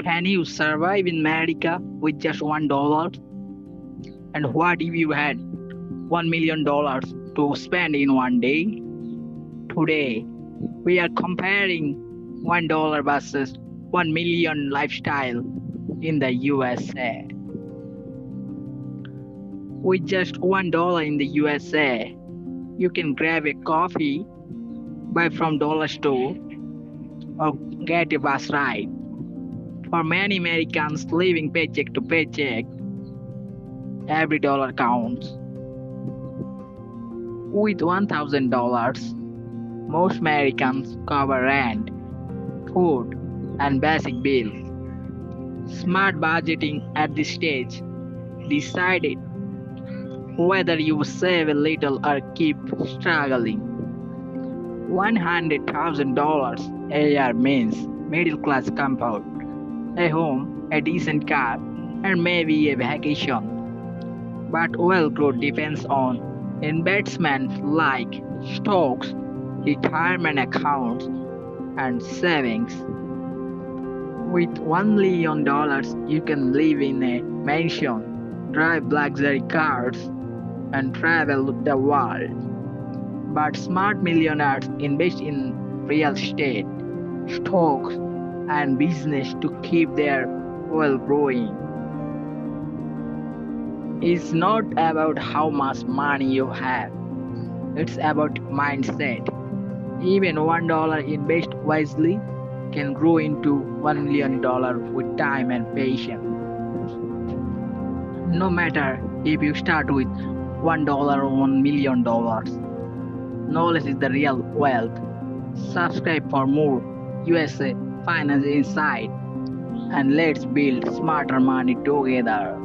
Can you survive in America with just $1? And what if you had $1 million to spend in one day? Today, we are comparing $1 versus 1 million lifestyle in the USA. With just $1 in the USA, you can grab a coffee, buy from dollar store, or get a bus ride. For many Americans living paycheck to paycheck, every dollar counts. With $1,000, most Americans cover rent, food, and basic bills. Smart budgeting at this stage decided whether you save a little or keep struggling. $100,000 a year means middle class comfort, a home, a decent car, and maybe a vacation. But wealth growth depends on investments like stocks, retirement accounts, and savings. With $1 million, you can live in a mansion, drive luxury cars, and travel the world. But smart millionaires invest in real estate, stocks, and business to keep their wealth growing. It's not about how much money you have, it's about mindset. Even $1 invested wisely can grow into $1 million with time and patience. No matter if you start with $1 or $1 million, knowledge is the real wealth. Subscribe for more USA Finance Insight and let's build smarter money together.